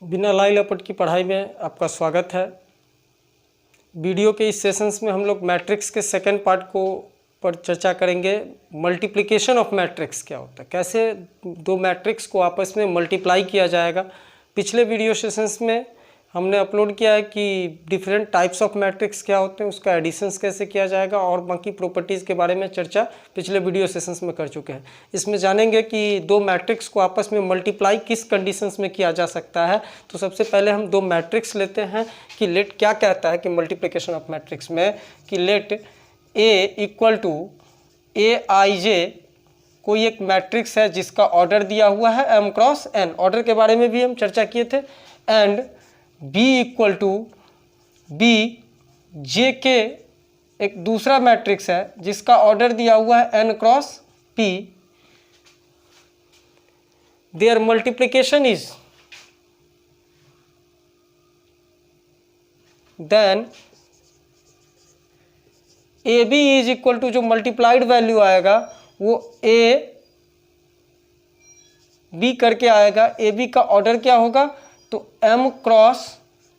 बिना लाई लपट की पढ़ाई में आपका स्वागत है। वीडियो के इस सेशंस में हम लोग मैट्रिक्स के सेकंड पार्ट को पर चर्चा करेंगे। मल्टीप्लिकेशन ऑफ मैट्रिक्स क्या होता है, कैसे दो मैट्रिक्स को आपस में मल्टीप्लाई किया जाएगा। पिछले वीडियो सेशंस में हमने अपलोड किया है कि डिफरेंट टाइप्स ऑफ मैट्रिक्स क्या होते हैं, उसका एडिशंस कैसे किया जाएगा और बाकी प्रॉपर्टीज़ के बारे में चर्चा पिछले वीडियो सेशंस में कर चुके हैं। इसमें जानेंगे कि दो मैट्रिक्स को आपस में मल्टीप्लाई किस कंडीशंस में किया जा सकता है। तो सबसे पहले हम दो मैट्रिक्स लेते हैं कि लेट क्या कहता है कि मल्टीप्लिकेशन ऑफ मैट्रिक्स में कि लेट ए इक्वल टू ए आई जे कोई एक मैट्रिक्स है जिसका ऑर्डर दिया हुआ है m क्रॉस n। ऑर्डर के बारे में भी हम चर्चा किए थे। And b equal to b j के एक दूसरा मैट्रिक्स है जिसका ऑर्डर दिया हुआ है n cross p। There multiplication is then a b is equal to जो मल्टीप्लाइड वैल्यू आएगा वो ए बी करके आएगा। ए बी का ऑर्डर क्या होगा तो m क्रॉस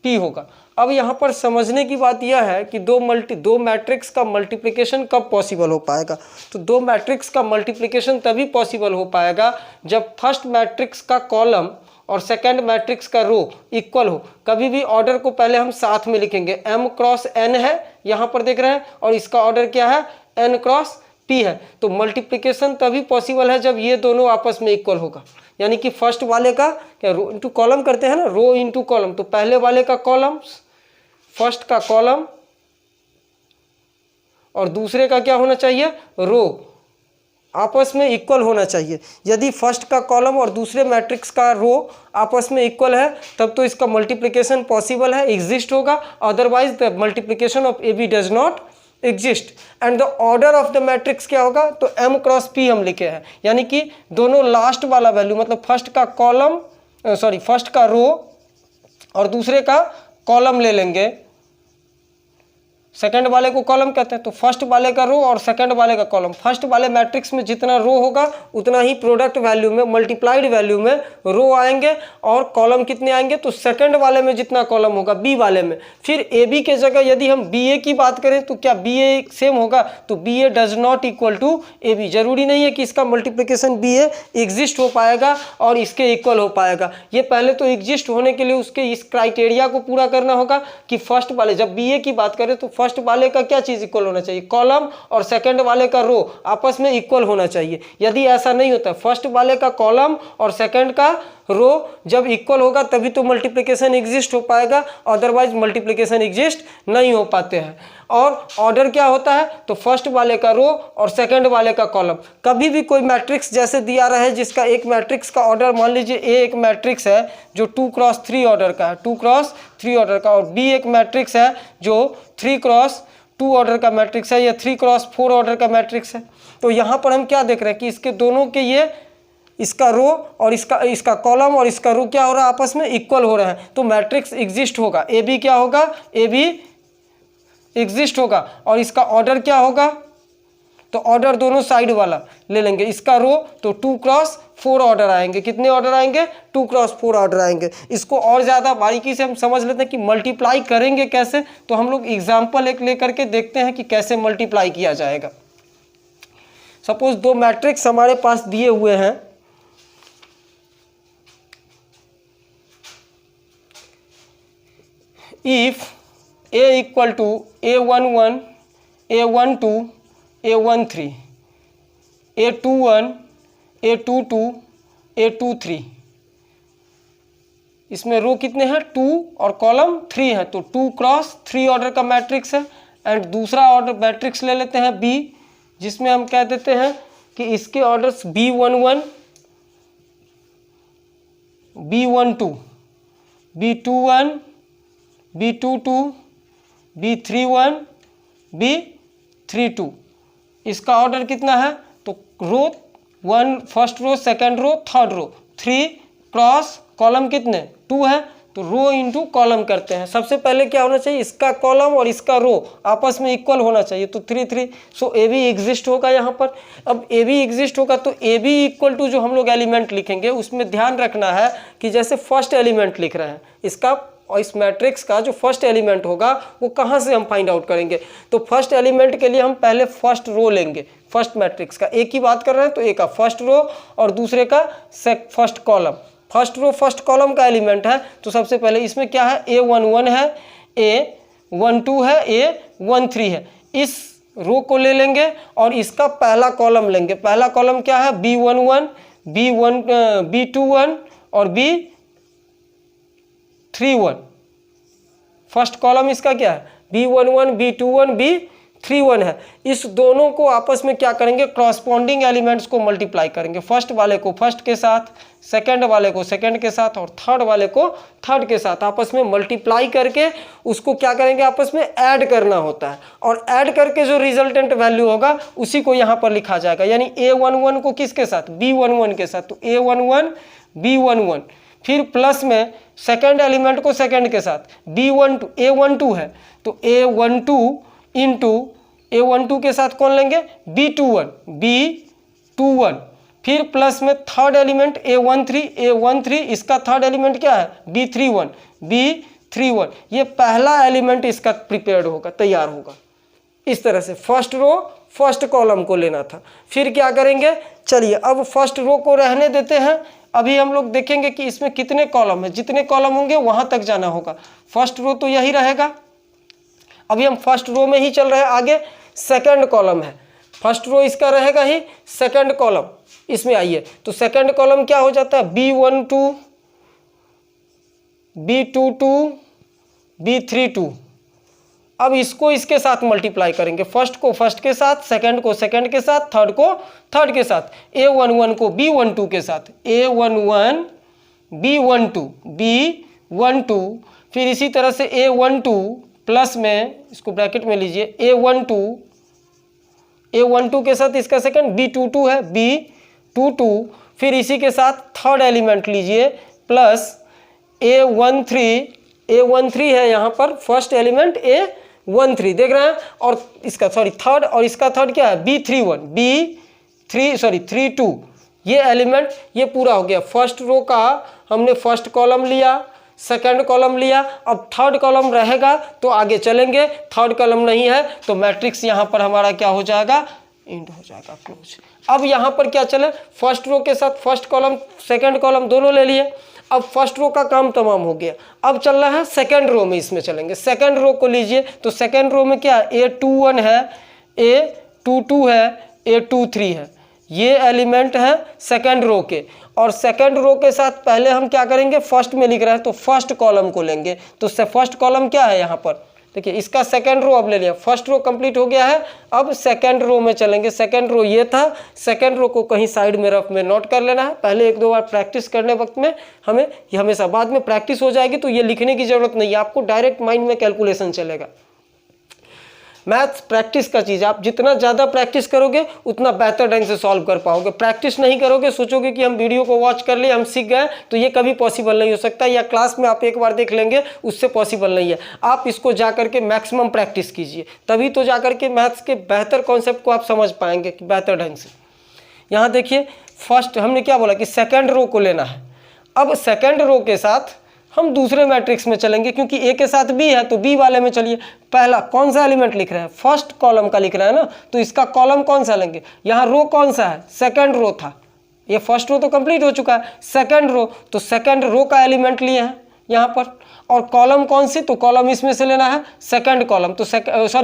p होगा। अब यहाँ पर समझने की बात यह है कि दो मैट्रिक्स का मल्टीप्लिकेशन कब पॉसिबल हो पाएगा। तो दो मैट्रिक्स का मल्टीप्लिकेशन तभी पॉसिबल हो पाएगा जब फर्स्ट मैट्रिक्स का कॉलम और सेकंड मैट्रिक्स का रो इक्वल हो। कभी भी ऑर्डर को पहले हम साथ में लिखेंगे। m क्रॉस n है यहाँ पर देख रहे हैं और इसका ऑर्डर क्या है n क्रॉस p है। तो मल्टीप्लिकेशन तभी पॉसिबल है जब ये दोनों आपस में इक्वल होगा। यानी कि फर्स्ट वाले का क्या रो इंटू कॉलम करते हैं ना, रो इंटू कॉलम। तो पहले वाले का कॉलम, फर्स्ट का कॉलम और दूसरे का क्या होना चाहिए रो, आपस में इक्वल होना चाहिए। यदि फर्स्ट का कॉलम और दूसरे मैट्रिक्स का रो आपस में इक्वल है तब तो इसका मल्टीप्लिकेशन पॉसिबल है, एग्जिस्ट होगा। Otherwise the multiplication of a b does not exist. And the order of the matrix क्या होगा तो m क्रॉस p हम लिखे हैं। यानी कि दोनों लास्ट वाला वैल्यू मतलब फर्स्ट का कॉलम फर्स्ट का रो और दूसरे का कॉलम ले लेंगे। सेकंड वाले को कॉलम कहते हैं तो फर्स्ट वाले का रो और सेकंड वाले का कॉलम। फर्स्ट वाले मैट्रिक्स में जितना रो होगा उतना ही प्रोडक्ट वैल्यू में मल्टीप्लाइड वैल्यू में रो आएंगे और कॉलम कितने आएंगे तो सेकंड वाले में जितना कॉलम होगा बी वाले में। फिर ए बी के जगह यदि हम बी ए की बात करें तो क्या बी ए सेम होगा तो b a does not equal to a b. जरूरी नहीं है कि इसका मल्टीप्लिकेशन बी ए एग्जिस्ट हो पाएगा और इसके इक्वल हो पाएगा। ये पहले तो एग्जिस्ट होने के लिए उसके इस क्राइटेरिया को पूरा करना होगा कि फर्स्ट वाले जब बी ए की बात करें तो फर्स्ट वाले का क्या चीज इक्वल होना चाहिए, कॉलम, और सेकंड वाले का रो आपस में इक्वल होना चाहिए। यदि ऐसा नहीं होता, फर्स्ट वाले का कॉलम और सेकंड का रो जब इक्वल होगा तभी तो मल्टीप्लिकेशन एग्जिस्ट हो पाएगा, अदरवाइज मल्टीप्लिकेशन एग्जिस्ट नहीं हो पाते हैं। और ऑर्डर क्या होता है तो फर्स्ट वाले का रो और सेकंड वाले का कॉलम। कभी भी कोई मैट्रिक्स जैसे दिया रहे जिसका एक मैट्रिक्स का ऑर्डर, मान लीजिए ए एक मैट्रिक्स है जो 2 क्रॉस 3 ऑर्डर का है, 2 क्रॉस 3 ऑर्डर का, और बी एक मैट्रिक्स है जो 3 क्रॉस 2 ऑर्डर का मैट्रिक्स है या 3 क्रॉस 4 ऑर्डर का मैट्रिक्स है। तो यहाँ पर हम क्या देख रहे हैं कि इसके दोनों के ये इसका रो और इसका कॉलम और इसका रो क्या हो रहा है आपस में इक्वल हो रहा है। तो मैट्रिक्स एग्जिस्ट होगा। ए बी क्या होगा, ए बी एग्जिस्ट होगा। और इसका ऑर्डर क्या होगा तो ऑर्डर दोनों साइड वाला ले लेंगे। इसका रो तो 2 क्रॉस 4 ऑर्डर आएंगे। कितने ऑर्डर आएंगे 2 क्रॉस 4 ऑर्डर आएंगे। इसको और ज़्यादा बारीकी से हम समझ लेते हैं कि मल्टीप्लाई करेंगे कैसे। तो हम लोग एग्जाम्पल एक लेकर के देखते हैं कि कैसे मल्टीप्लाई किया जाएगा। सपोज दो मैट्रिक्स हमारे पास दिए हुए हैं। If a equal to a11 a12 a13 a21 a22 a23, इसमें रो कितने हैं 2 और कॉलम 3 है तो 2 क्रॉस 3 ऑर्डर का मैट्रिक्स है। एंड दूसरा ऑर्डर मैट्रिक्स ले लेते हैं b, जिसमें हम कह देते हैं कि इसके orders b11 b12 b21 b22 b31 b32। इसका ऑर्डर कितना है तो row 1 first row second row third row, 3 cross column कितने 2 है तो रो इंटू कॉलम करते हैं। सबसे पहले क्या होना चाहिए, इसका कॉलम और इसका रो आपस में इक्वल होना चाहिए, तो 3 3। सो ए बी एग्जिस्ट होगा यहाँ पर। अब ए बी एग्जिस्ट होगा तो ए बी इक्वल टू जो हम लोग एलिमेंट लिखेंगे उसमें ध्यान रखना है कि जैसे फर्स्ट एलिमेंट लिख रहे हैं इसका, और इस मैट्रिक्स का जो फर्स्ट एलिमेंट होगा वो कहाँ से हम फाइंड आउट करेंगे, तो फर्स्ट एलिमेंट के लिए हम पहले फर्स्ट रो लेंगे। फर्स्ट मैट्रिक्स का एक ही बात कर रहे हैं तो एक का फर्स्ट रो और दूसरे का first column. First row first column का एलिमेंट है, तो सबसे पहले इसमें क्या है, A11 है, A12 है, A13 है। इस रो को ले लेंगे और इसका पहला कॉलम लेंगे। पहला कॉलम क्या है, B11, B21 और B31। फर्स्ट कॉलम इसका क्या है, B11, B21, B31 है। इस दोनों को आपस में क्या करेंगे, क्रॉसपॉन्डिंग एलिमेंट्स को मल्टीप्लाई करेंगे। फर्स्ट वाले को फर्स्ट के साथ, सेकंड वाले को सेकंड के साथ और थर्ड वाले को थर्ड के साथ आपस में मल्टीप्लाई करके उसको क्या करेंगे, आपस में ऐड करना होता है। और ऐड करके जो रिजल्टेंट वैल्यू होगा उसी को यहाँ पर लिखा जाएगा। यानी A11 को किसके साथ, B11 के साथ, तो A11 B11, फिर प्लस में सेकंड एलिमेंट को सेकंड के साथ B12, A12 है तो A12 इंटू A12 के साथ कौन लेंगे, B21, फिर प्लस में थर्ड एलिमेंट A13, इसका थर्ड एलिमेंट क्या है, B31। ये पहला एलिमेंट इसका प्रिपेयर्ड होगा, तैयार होगा। इस तरह से फर्स्ट रो फर्स्ट कॉलम को लेना था। फिर क्या करेंगे, चलिए अब फर्स्ट रो को रहने देते हैं। अभी हम लोग देखेंगे कि इसमें कितने कॉलम है, जितने कॉलम होंगे वहां तक जाना होगा। फर्स्ट रो तो यही रहेगा, अभी हम फर्स्ट रो में ही चल रहे हैं। आगे सेकंड कॉलम है, फर्स्ट रो इसका रहेगा ही, सेकंड कॉलम इसमें आइए। तो सेकंड कॉलम क्या हो जाता है, B12, B22, B32। अब इसको इसके साथ मल्टीप्लाई करेंगे, फर्स्ट को फर्स्ट के साथ, सेकंड को सेकंड के साथ, थर्ड को थर्ड के साथ, A11 को B12 के साथ, A11 B12, फिर इसी तरह से A12 प्लस में इसको ब्रैकेट में लीजिए, A12 के साथ इसका सेकंड B22 है, B22, फिर इसी के साथ थर्ड एलिमेंट लीजिए प्लस A13 है यहाँ पर फर्स्ट एलिमेंट A13 देख रहे हैं, और इसका थर्ड और इसका थर्ड क्या है, B32। ये एलिमेंट ये पूरा हो गया। फर्स्ट रो का हमने फर्स्ट कॉलम लिया, सेकंड कॉलम लिया, अब थर्ड कॉलम रहेगा तो आगे चलेंगे। थर्ड कॉलम नहीं है तो मैट्रिक्स यहाँ पर हमारा क्या हो जाएगा, एंड हो जाएगा, क्लोज। अब यहाँ पर क्या चले, फर्स्ट रो के साथ फर्स्ट कॉलम सेकंड कॉलम दोनों ले लिए। अब फर्स्ट रो का काम तमाम हो गया, अब चल रहा है सेकंड रो में, इसमें चलेंगे। सेकंड रो को लीजिए, तो सेकंड रो में क्या है, A21 है, A22 है, A23 है। ये एलिमेंट है सेकंड रो के, और सेकंड रो के साथ पहले हम क्या करेंगे, फर्स्ट में लिख रहे हैं तो फर्स्ट कॉलम को लेंगे। तो फर्स्ट कॉलम क्या है यहाँ पर, देखिए इसका सेकंड रो अब ले लिया, फर्स्ट रो कंप्लीट हो गया है। अब सेकंड रो में चलेंगे। सेकंड रो ये था, सेकंड रो को कहीं साइड में रफ में नोट कर लेना है। पहले एक दो बार प्रैक्टिस करने वक्त में हमें ये हमेशा, बाद में प्रैक्टिस हो जाएगी तो ये लिखने की जरूरत नहीं है, आपको डायरेक्ट माइंड में कैलकुलेशन चलेगा। मैथ्स प्रैक्टिस का चीज़, आप जितना ज़्यादा प्रैक्टिस करोगे उतना बेहतर ढंग से सॉल्व कर पाओगे। प्रैक्टिस नहीं करोगे, सोचोगे कि हम वीडियो को वॉच कर लिए, हम सीख गए, तो ये कभी पॉसिबल नहीं हो सकता। या क्लास में आप एक बार देख लेंगे, उससे पॉसिबल नहीं है। आप इसको जा करके मैक्सिमम प्रैक्टिस कीजिए, तभी तो जा करके मैथ्स के बेहतर कॉन्सेप्ट को आप समझ पाएंगे कि बेहतर ढंग से। यहाँ देखिए फर्स्ट हमने क्या बोला कि सेकेंड रो को लेना है। अब सेकेंड रो के साथ हम दूसरे मैट्रिक्स में चलेंगे, क्योंकि ए के साथ बी है तो बी वाले में चलिए। पहला कौन सा एलिमेंट लिख रहे हैं, फर्स्ट कॉलम का लिख रहा है ना, तो इसका कॉलम कौन सा लेंगे, यहाँ रो कौन सा है, सेकंड रो था। ये फर्स्ट रो तो कंप्लीट हो चुका है, सेकंड रो, तो सेकंड रो का एलिमेंट लिए हैं यहाँ पर। और कॉलम कौन सी, तो कॉलम इसमें से लेना है सेकंड कॉलम, तो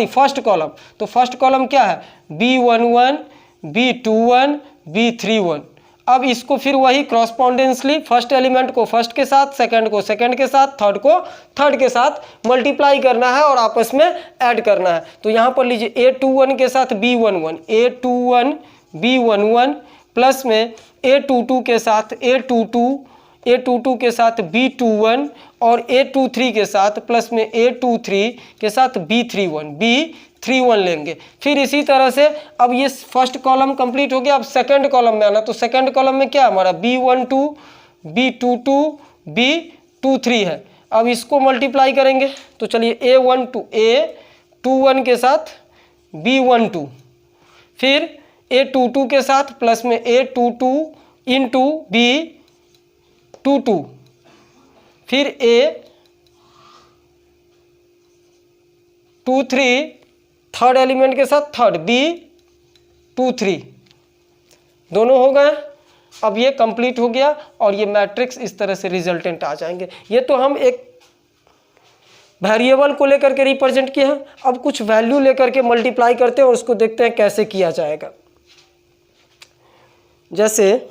फर्स्ट कॉलम। तो फर्स्ट कॉलम क्या है, B11, B21, B31। अब इसको फिर वही क्रॉसपॉन्डेंसली फर्स्ट एलिमेंट को फर्स्ट के साथ, सेकंड को सेकंड के साथ, थर्ड को थर्ड के साथ मल्टीप्लाई करना है और आपस में ऐड करना है। तो यहाँ पर लीजिए A21 के साथ B11, A21 B11 प्लस में A22 के साथ A22 के साथ B21 और A23 के साथ प्लस में A23 के साथ B31 लेंगे। फिर इसी तरह से अब ये फर्स्ट कॉलम कंप्लीट हो गया। अब सेकंड कॉलम में आना, तो सेकंड कॉलम में क्या हमारा B12, B22, B23 है। अब इसको मल्टीप्लाई करेंगे तो चलिए A21 के साथ B12, फिर A22 के साथ प्लस में A22 इंटू B22, फिर A23 थर्ड एलिमेंट के साथ थर्ड B23, दोनों हो गए। अब ये कंप्लीट हो गया और ये मैट्रिक्स इस तरह से रिजल्टेंट आ जाएंगे। ये तो हम एक वेरिएबल को लेकर के रिप्रेजेंट किए हैं। अब कुछ वैल्यू लेकर के मल्टीप्लाई करते हैं और उसको देखते हैं कैसे किया जाएगा। जैसे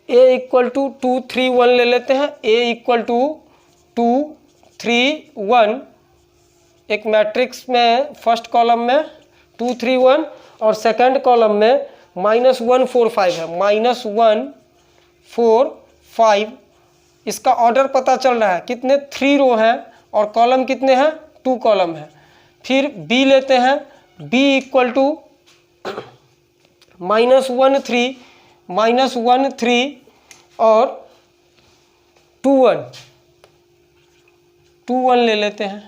A इक्वल टू 2 3 1 ले लेते हैं। A इक्वल टू 2 3 1, एक मैट्रिक्स में फर्स्ट कॉलम में 2 3 1 और सेकंड कॉलम में -1 4 5 है। -1 4 5, इसका ऑर्डर पता चल रहा है कितने 3 रो हैं और कॉलम कितने हैं 2 कॉलम है। फिर B लेते हैं। B इक्वल टू -1 3 और 2 1 ले लेते हैं।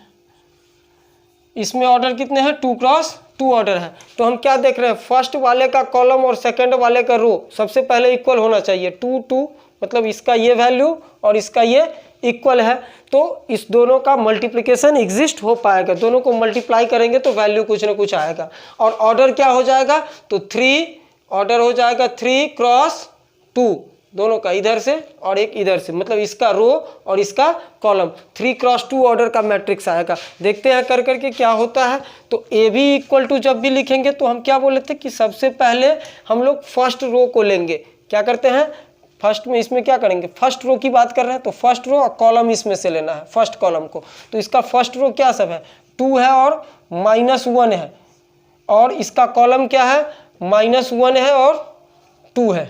इसमें ऑर्डर कितने हैं 2 क्रॉस 2 ऑर्डर है। तो हम क्या देख रहे हैं, फर्स्ट वाले का कॉलम और सेकंड वाले का रो सबसे पहले इक्वल होना चाहिए। 2 2 मतलब इसका ये वैल्यू और इसका ये इक्वल है, तो इस दोनों का मल्टीप्लिकेशन एग्जिस्ट हो पाएगा। दोनों को मल्टीप्लाई करेंगे तो वैल्यू कुछ ना कुछ आएगा। और ऑर्डर क्या हो जाएगा, तो 3 ऑर्डर हो जाएगा 3 क्रॉस 2, दोनों का इधर से और एक इधर से, मतलब इसका रो और इसका कॉलम 3 क्रॉस 2 ऑर्डर का मैट्रिक्स आएगा। देखते हैं कर करके क्या होता है। तो ए बी इक्वल टू जब भी लिखेंगे तो हम क्या बोले थे कि सबसे पहले हम लोग फर्स्ट रो को लेंगे। क्या करते हैं, फर्स्ट में इसमें क्या करेंगे, फर्स्ट रो की बात कर रहे हैं तो फर्स्ट रो और कॉलम इसमें से लेना है, फर्स्ट कॉलम को। तो इसका फर्स्ट रो क्या सब है, 2 है और -1 है, और इसका कॉलम क्या है, -1 है और 2 है,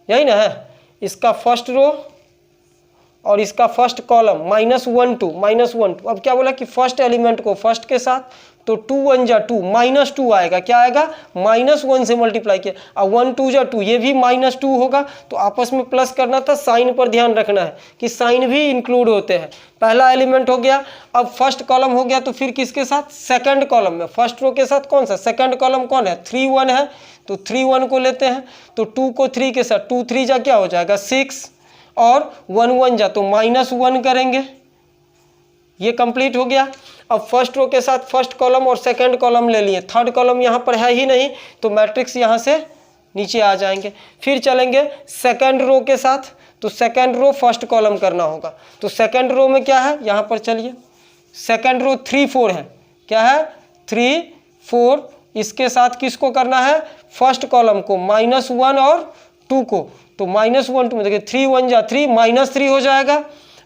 यही ना है। इसका फर्स्ट रो और इसका फर्स्ट कॉलम -1 2। अब क्या बोला कि फर्स्ट एलिमेंट को फर्स्ट के साथ, तो 2 1 जा 2, -2 आएगा। क्या आएगा, -1 से मल्टीप्लाई किया। और 1 2 जा 2, ये भी -2 होगा। तो आपस में प्लस करना था, साइन पर ध्यान रखना है कि साइन भी इंक्लूड होते हैं। पहला एलिमेंट हो गया। अब फर्स्ट कॉलम हो गया, तो फिर किसके साथ, सेकंड कॉलम में। फर्स्ट रो के साथ कौन सा, सेकंड कॉलम कौन है, 3 1 है, तो 3 1 को लेते हैं। तो 2 को 3 के साथ, 2 3 जा क्या हो जाएगा 6, और 1 1 जा तो -1 करेंगे। ये कंप्लीट हो गया। अब फर्स्ट रो के साथ फर्स्ट कॉलम और सेकंड कॉलम ले लिए, थर्ड कॉलम यहाँ पर है ही नहीं, तो मैट्रिक्स यहाँ से नीचे आ जाएंगे। फिर चलेंगे सेकंड रो के साथ, तो सेकंड रो फर्स्ट कॉलम करना होगा। तो सेकंड रो में क्या है, यहाँ पर चलिए, सेकंड रो 3 4 है। क्या है, 3 4, इसके साथ किसको करना है, फर्स्ट कॉलम को, -1 और 2 को। तो -1 2 देखिए, 3 1 जा 3, -3 हो जाएगा,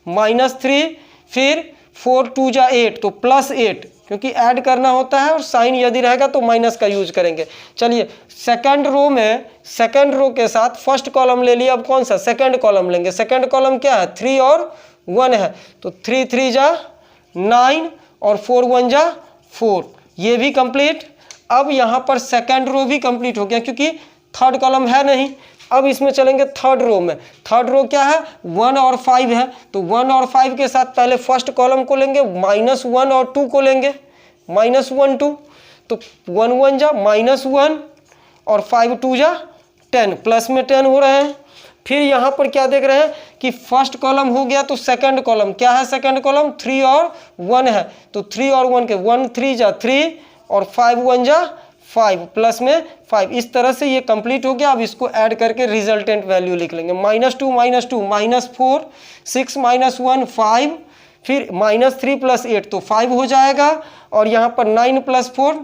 -3, फिर 4 2 जा 8, तो +8, क्योंकि ऐड करना होता है और साइन यदि रहेगा तो माइनस का यूज करेंगे। चलिए सेकंड रो में, सेकंड रो के साथ फर्स्ट कॉलम ले लिया। अब कौन सा, सेकंड कॉलम लेंगे। सेकंड कॉलम क्या है, 3 और 1 है, तो 3 3 जा 9 और 4 1 जा 4, ये भी कंप्लीट। अब यहाँ पर सेकंड रो भी कंप्लीट हो गया, क्योंकि थर्ड कॉलम है नहीं। अब इसमें चलेंगे थर्ड रो में। थर्ड रो क्या है, 1 और 5 है, तो 1 और 5 के साथ पहले फर्स्ट कॉलम को लेंगे, -1 और 2 को लेंगे, -1 2, तो 1 1 जा -1 और 5 2 जा 10, प्लस में 10 हो रहे हैं। फिर यहाँ पर क्या देख रहे हैं कि फर्स्ट कॉलम हो गया, तो सेकंड कॉलम क्या है, सेकंड कॉलम 3 और 1 है, तो 3 और 1 के 1 3 जा 3 और 5 1 जा 5, प्लस में 5। इस तरह से ये कंप्लीट हो गया। अब इसको ऐड करके रिजल्टेंट वैल्यू लिख लेंगे, -2 -4 6 -1 5, फिर -3 + 8 तो 5 हो जाएगा, और यहाँ पर 9 + 4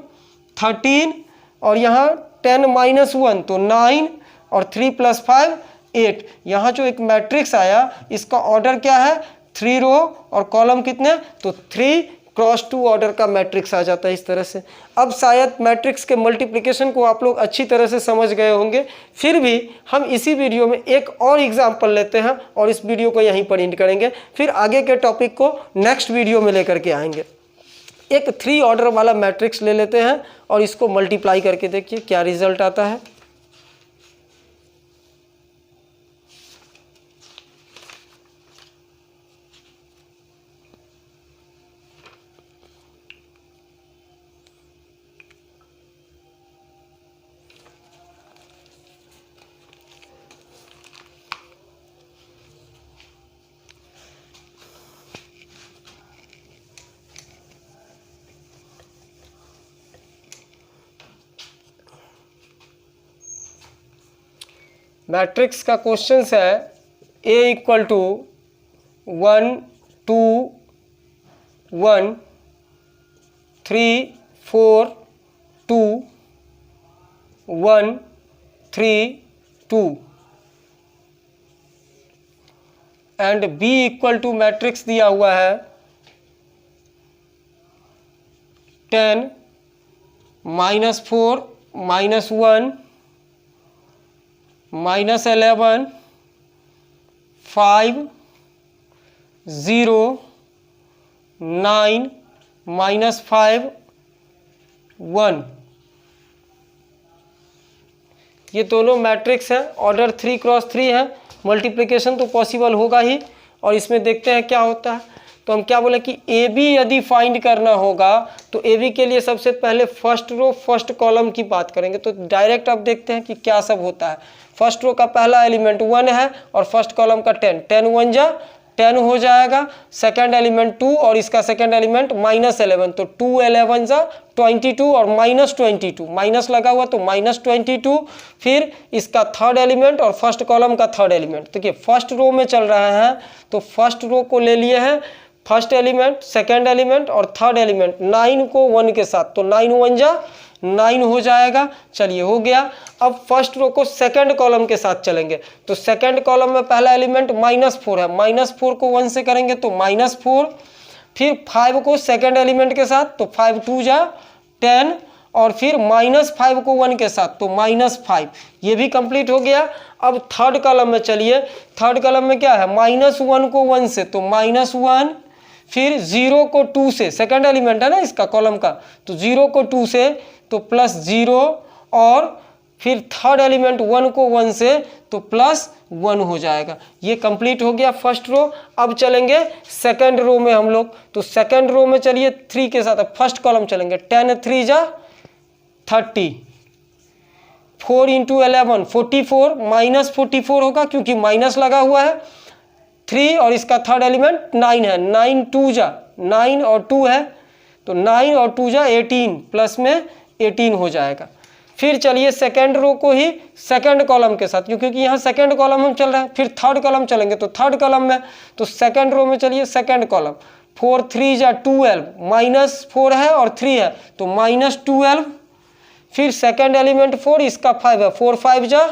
13, और यहाँ 10 -1 तो 9, और 3 + 5 8। यहाँ जो एक मैट्रिक्स आया, इसका ऑर्डर क्या है, 3 रो और कॉलम कितने, तो 3 क्रॉस 2 ऑर्डर का मैट्रिक्स आ जाता है इस तरह से। अब शायद मैट्रिक्स के मल्टीप्लिकेशन को आप लोग अच्छी तरह से समझ गए होंगे। फिर भी हम इसी वीडियो में एक और एग्जाम्पल लेते हैं और इस वीडियो को यहीं पर एंड करेंगे। फिर आगे के टॉपिक को नेक्स्ट वीडियो में लेकर के आएंगे। एक 3 ऑर्डर वाला मैट्रिक्स ले लेते हैं और इसको मल्टीप्लाई करके देखिए क्या रिजल्ट आता है। मैट्रिक्स का क्वेश्चन है A equal to 1 2 1 3 4 2 1 3 2 and B equal to matrix दिया हुआ है 10 -4 -1 -11 5 0 9 -5 1। ये दोनों मैट्रिक्स हैं, ऑर्डर 3 क्रॉस 3 है, मल्टीप्लिकेशन तो पॉसिबल होगा ही। और इसमें देखते हैं क्या होता है। तो हम क्या बोले कि ए बी यदि फाइंड करना होगा तो ए बी के लिए सबसे पहले फर्स्ट रो फर्स्ट कॉलम की बात करेंगे। तो डायरेक्ट अब देखते हैं कि क्या सब होता है। फर्स्ट रो का पहला एलिमेंट 1 है और फर्स्ट कॉलम का 10, 10 1 जा 10 हो जाएगा। सेकंड एलिमेंट 2 और इसका सेकंड एलिमेंट -11, तो 2 11 जा 22 और -22, माइनस लगा हुआ तो -22। फिर इसका थर्ड एलिमेंट और फर्स्ट कॉलम का थर्ड एलिमेंट। देखिए फर्स्ट रो में चल रहा है तो फर्स्ट रो को ले लिए हैं, फर्स्ट एलिमेंट सेकंड एलिमेंट और थर्ड एलिमेंट 9 को 1 के साथ, तो 9 1 जा 9 हो जाएगा। चलिए हो गया। अब फर्स्ट रो को सेकंड कॉलम के साथ चलेंगे तो सेकंड कॉलम में पहला एलिमेंट -4 है, -4 को 1 से करेंगे तो -4। फिर 5 को सेकंड एलिमेंट के साथ तो 5 2 जा 10 और फिर -5 को 1 के साथ तो -5। ये भी कंप्लीट हो गया। अब थर्ड कॉलम में चलिए, थर्ड कॉलम में क्या है, -1 को 1 से तो -1, फिर 0 को 2 से, सेकंड एलिमेंट है ना इसका कॉलम का, तो 0 को 2 से तो +0 और फिर थर्ड एलिमेंट 1 को 1 से तो +1 हो जाएगा। ये कंप्लीट हो गया फर्स्ट रो। अब चलेंगे सेकंड रो में हम लोग, तो सेकंड रो में चलिए 3 के साथ फर्स्ट कॉलम चलेंगे, 10 3 जा 30, 4 × 11 44, -44 होगा क्योंकि माइनस लगा हुआ है। 3 और इसका थर्ड एलिमेंट 9 है, 9 2 जा 9 और 2 है तो 9 और 2 जा 18, प्लस में 18 हो जाएगा। फिर चलिए सेकंड रो को ही सेकंड कॉलम के साथ, क्योंकि यहाँ सेकंड कॉलम हम चल रहे हैं। फिर थर्ड कॉलम चलेंगे तो थर्ड कॉलम में, तो सेकंड रो में चलिए सेकंड कॉलम, 4 3 जा 12, -4 है और 3 है तो -12। फिर सेकंड एलिमेंट 4, इसका 5 है, 4 5 जा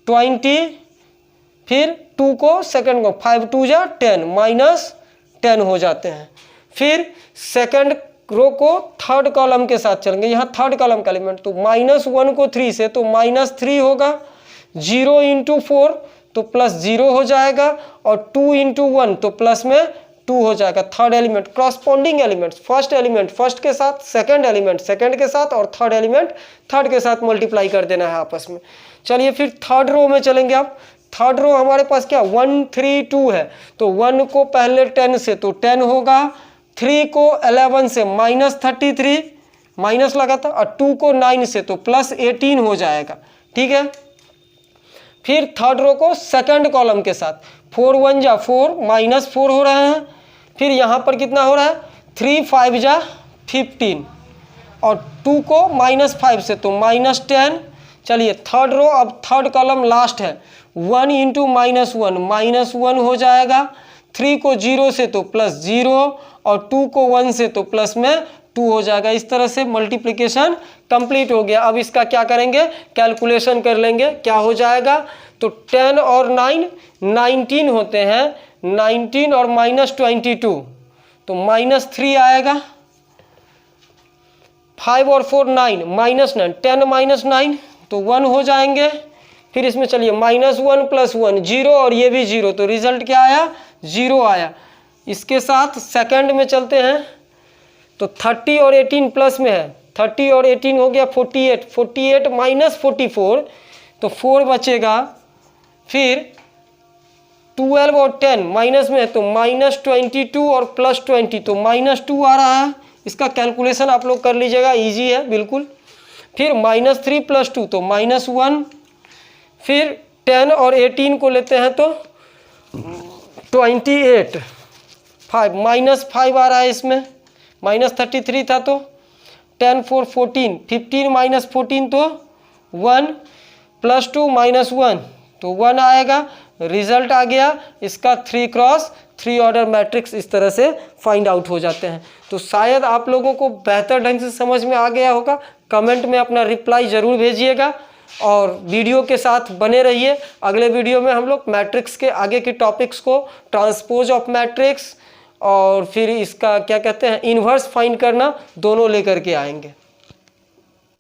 20, फिर 2 को सेकंड को 5 2 जा 10, -10 हो जाते हैं। फिर सेकंड रो को थर्ड कॉलम के साथ चलेंगे, यहाँ थर्ड कॉलम का एलिमेंट तो -1 को 3 से तो -3 होगा, 0 × 4 तो +0 हो जाएगा और 2 × 1 तो प्लस में 2 हो जाएगा। Third element corresponding element, first element first के साथ, सेकंड एलिमेंट सेकंड के साथ और थर्ड एलिमेंट थर्ड के साथ मल्टीप्लाई कर देना है आपस में। चलिए फिर थर्ड रो में चलेंगे। आप थर्ड रो हमारे पास क्या 1 3 2 है, तो 1 को पहले 10 से तो 10 होगा, 3 को 11 से -33 माइनस लगा था और 2 को 9 से तो +18 हो जाएगा। ठीक है। फिर थर्ड रो को सेकंड कॉलम के साथ, 4 1 जा 4, -4 हो रहे हैं। फिर यहाँ पर कितना हो रहा है, 3 5 जा 15 और 2 को -5 से तो -10। चलिए थर्ड रो, अब थर्ड कॉलम लास्ट है, 1 × -1 हो जाएगा। 3 को 0 से तो +0 और 2 को 1 से तो प्लस में 2 हो जाएगा। इस तरह से मल्टीप्लिकेशन कंप्लीट हो गया। अब इसका क्या करेंगे, कैलकुलेशन कर लेंगे, क्या हो जाएगा। तो 10 और 9 19 होते हैं, 19 और -22 तो -3 आएगा। 5 और 4 9, -9, 10 - 9 तो 1 हो जाएंगे। फिर इसमें चलिए -1 + 1 0 और ये भी 0 तो रिजल्ट क्या आया, 0 आया। इसके साथ सेकंड में चलते हैं, तो 30 और 18 प्लस में है, 30 और 18 हो गया 48, 48 माइनस 44 तो 4 बचेगा। फिर 12 और 10 माइनस में है तो माइनस 22 और प्लस 20 तो माइनस 2 आ रहा है। इसका कैलकुलेशन आप लोग कर लीजिएगा, इजी है बिल्कुल। फिर माइनस 3 प्लस 2 तो माइनस 1। फिर 10 और 18 को लेते हैं तो 28, 5 माइनस 5 आ रहा है इसमें, माइनस 33 था तो 10 4 14, 15 माइनस 14 तो 1, प्लस 2 माइनस 1 तो 1 आएगा। रिजल्ट आ गया इसका 3 क्रॉस 3 ऑर्डर मैट्रिक्स। इस तरह से फाइंड आउट हो जाते हैं। तो शायद आप लोगों को बेहतर ढंग से समझ में आ गया होगा। कमेंट में अपना रिप्लाई ज़रूर भेजिएगा और वीडियो के साथ बने रहिए। अगले वीडियो में हम लोग मैट्रिक्स के आगे के टॉपिक्स को, ट्रांसपोज ऑफ मैट्रिक्स और फिर इसका क्या कहते हैं इन्वर्स फाइंड करना, दोनों लेकर के आएंगे।